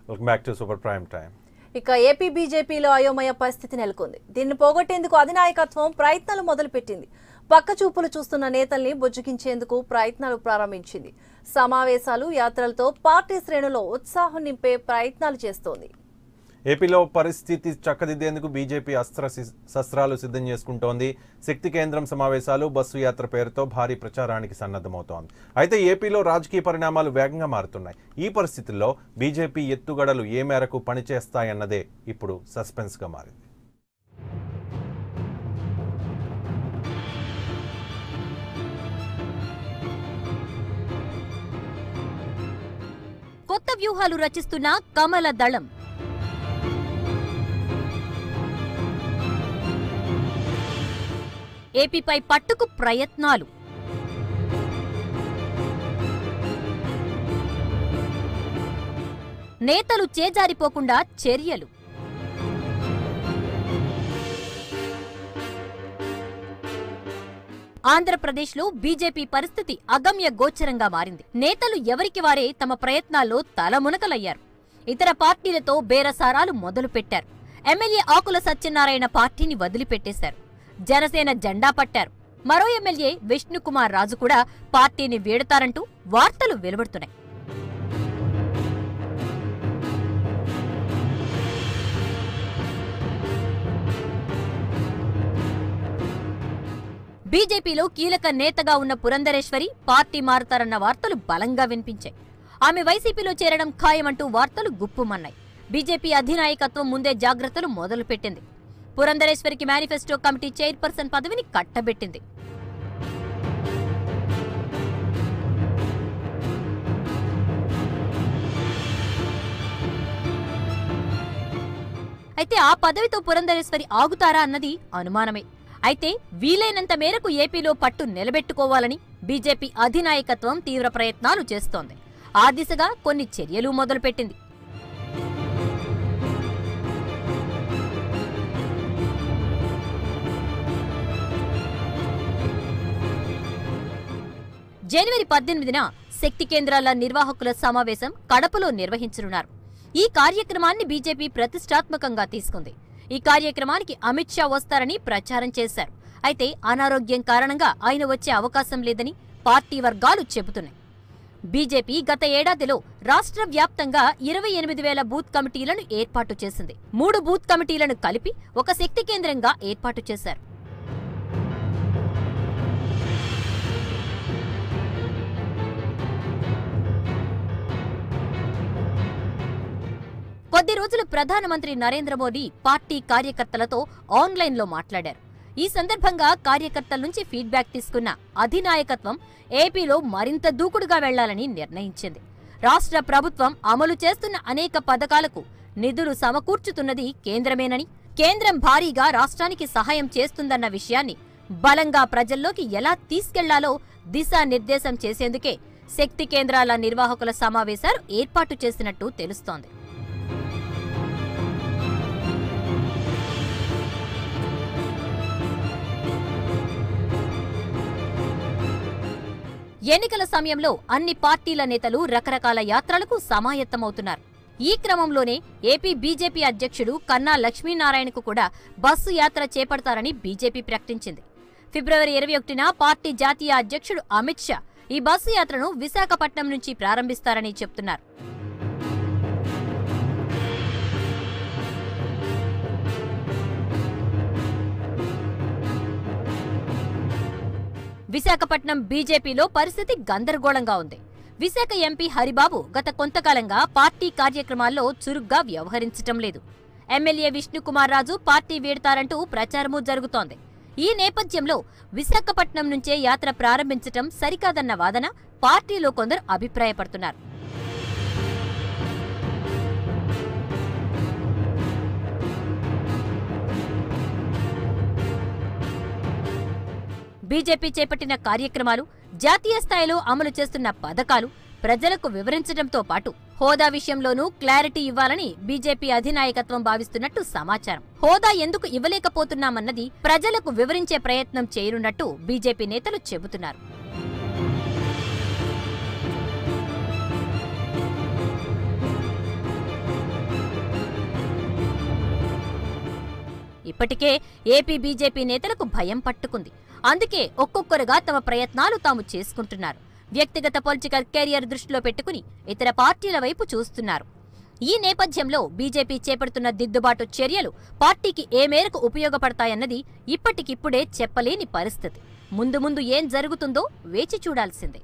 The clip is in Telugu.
Welcome back to super prime time. ఇక ఏపీ బీజేపీలో అయోమయ పరిస్థితి నెలకొంది. దీన్ని పోగొట్టేందుకు అధినాయకత్వం ప్రయత్నాలు మొదలుపెట్టింది. పక్క చూపులు చూస్తున్న నేతల్ని బుజ్జగించేందుకు ప్రయత్నాలు ప్రారంభించింది. సమావేశాలు, యాత్రలతో పార్టీ శ్రేణులో ఉత్సాహం నింపే ప్రయత్నాలు చేస్తోంది. ఏపీలో పరిస్థితి చక్కదిద్దేందుకు బీజేపీ శస్త్రాలు సిద్ధం చేసుకుంటోంది. శక్తి కేంద్రం సమావేశాలు, బస్సు యాత్ర పేరుతో భారీ ప్రచారానికి సన్నద్ధమవుతోంది. అయితే ఏపీలో రాజకీయ పరిణామాలు వేగంగా మారుతున్నాయి. ఈ పరిస్థితుల్లో బీజేపీ ఎత్తుగడలు ఏ మేరకు పనిచేస్తాయన్నదే ఇప్పుడు సస్పెన్స్గా మారింది. కొత్త వ్యూహాలు రచిస్తున్న కమల దళం. ఏపీపై పట్టుకు ప్రయత్నాలు. నేతలు చేజారిపోకుండా చర్యలు. ఆంధ్రప్రదేశ్లో బీజేపీ పరిస్థితి అగమ్య గోచరంగా మారింది. నేతలు ఎవరికి వారే తమ ప్రయత్నాల్లో తలమునకలయ్యారు. ఇతర పార్టీలతో బేరసారాలు మొదలుపెట్టారు. ఎమ్మెల్యే ఆకుల సత్యనారాయణ పార్టీని వదిలిపెట్టేశారు. జనసేన జెండా పట్టారు. మరో ఎమ్మెల్యే విష్ణుకుమార్ రాజు కూడా పార్టీని వీడతారంటూ వార్తలు వెలువడుతున్నాయి. బీజేపీలో కీలక నేతగా ఉన్న పురంధరేశ్వరి పార్టీ మారుతారన్న వార్తలు బలంగా వినిపించాయి. ఆమె వైసీపీలో చేరడం ఖాయమంటూ వార్తలు గుప్పుమన్నాయి. బీజేపీ అధినాయకత్వం ముందే జాగ్రత్తలు మొదలుపెట్టింది. పురంధరేశ్వరికి మేనిఫెస్టో కమిటీ చైర్పర్సన్ పదవిని కట్టబెట్టింది. అయితే ఆ పదవితో పురంధరేశ్వరి ఆగుతారా అన్నది అనుమానమే. అయితే వీలైనంత మేరకు ఏపీలో పట్టు నిలబెట్టుకోవాలని బీజేపీ అధినాయకత్వం తీవ్ర ప్రయత్నాలు చేస్తోంది. ఆ దిశగా కొన్ని చర్యలు మొదలుపెట్టింది. జనవరి 18న శక్తి కేంద్రాల నిర్వాహకుల సమావేశం కడపలో నిర్వహించనున్నారు. ఈ కార్యక్రమాన్ని బీజేపీ ప్రతిష్టాత్మకంగా తీసుకుంది. ఈ కార్యక్రమానికి అమిత్ షా వస్తారని ప్రచారం చేశారు. అయితే అనారోగ్యం కారణంగా ఆయన వచ్చే అవకాశం లేదని పార్టీ వర్గాలు చెబుతున్నాయి. బీజేపీ గత ఏడాదిలో రాష్ట్ర వ్యాప్తంగా 28,000 బూత్ కమిటీలను ఏర్పాటు చేసింది. 3 బూత్ కమిటీలను కలిపి ఒక శక్తి కేంద్రంగా ఏర్పాటు చేశారు. కొద్ది రోజులు ప్రధానమంత్రి నరేంద్ర మోదీ పార్టీ కార్యకర్తలతో ఆన్లైన్లో మాట్లాడారు. ఈ సందర్భంగా కార్యకర్తల నుంచి ఫీడ్బ్యాక్ తీసుకున్న అధినాయకత్వం ఏపీలో మరింత దూకుడుగా వెళ్లాలని నిర్ణయించింది. రాష్ట్ర ప్రభుత్వం అమలు చేస్తున్న అనేక పథకాలకు నిధులు సమకూర్చుతున్నది కేంద్రమేనని, కేంద్రం భారీగా రాష్ట్రానికి సహాయం చేస్తుందన్న విషయాన్ని బలంగా ప్రజల్లోకి ఎలా తీసుకెళ్లాలో దిశానిర్దేశం చేసేందుకే శక్తి కేంద్రాల నిర్వాహకుల సమావేశాలు ఏర్పాటు చేసినట్టు తెలుస్తోంది. ఎన్నికల సమయంలో అన్ని పార్టీల నేతలు రకరకాల యాత్రలకు సమాయత్తమవుతున్నారు. ఈ క్రమంలోనే ఏపీ బీజేపీ అధ్యక్షుడు కన్నా లక్ష్మీనారాయణకు కూడా బస్సు యాత్ర చేపడతారని బీజేపీ ప్రకటించింది. ఫిబ్రవరి 21న పార్టీ జాతీయ అధ్యక్షుడు అమిత్ షా ఈ బస్సు యాత్రను విశాఖపట్నం నుంచి ప్రారంభిస్తారని చెప్తున్నారు. విశాఖపట్నం బీజేపీలో పరిస్థితి గందరగోళంగా ఉంది. విశాఖ ఎంపీ హరిబాబు గత కొంతకాలంగా పార్టీ కార్యక్రమాల్లో చురుగ్గా వ్యవహరించటం లేదు. ఎమ్మెల్యే విష్ణుకుమార్ రాజు పార్టీ వీడతారంటూ ప్రచారమూ జరుగుతోంది. ఈ నేపథ్యంలో విశాఖపట్నం నుంచే యాత్ర ప్రారంభించటం సరికాదన్న వాదన పార్టీలో కొందరు అభిప్రాయపడుతున్నారు. బీజేపీ చేపట్టిన కార్యక్రమాలు, జాతీయ స్థాయిలో అమలు చేస్తున్న పథకాలు ప్రజలకు వివరించడంతో పాటు హోదా విషయంలోనూ క్లారిటీ ఇవ్వాలని బీజేపీ అధినాయకత్వం భావిస్తున్నట్టు సమాచారం. హోదా ఎందుకు ఇవ్వలేకపోతున్నామన్నది ప్రజలకు వివరించే ప్రయత్నం చేయనున్నట్టు బీజేపీ నేతలు చెబుతున్నారు. ఇప్పటికే ఏపీ బీజేపీ నేతలకు భయం పట్టుకుంది. అందుకే ఒక్కొక్కరుగా తమ ప్రయత్నాలు తాము చేసుకుంటున్నారు. వ్యక్తిగత పొలిటికల్ కెరియర్ దృష్టిలో పెట్టుకుని ఇతర పార్టీల వైపు చూస్తున్నారు. ఈ నేపథ్యంలో బీజేపీ చేపడుతున్న దిద్దుబాటు చర్యలు పార్టీకి ఏ మేరకు ఉపయోగపడతాయన్నది ఇప్పటికిప్పుడే చెప్పలేని పరిస్థితి. ముందు ముందు ఏం జరుగుతుందో వేచి చూడాల్సిందే.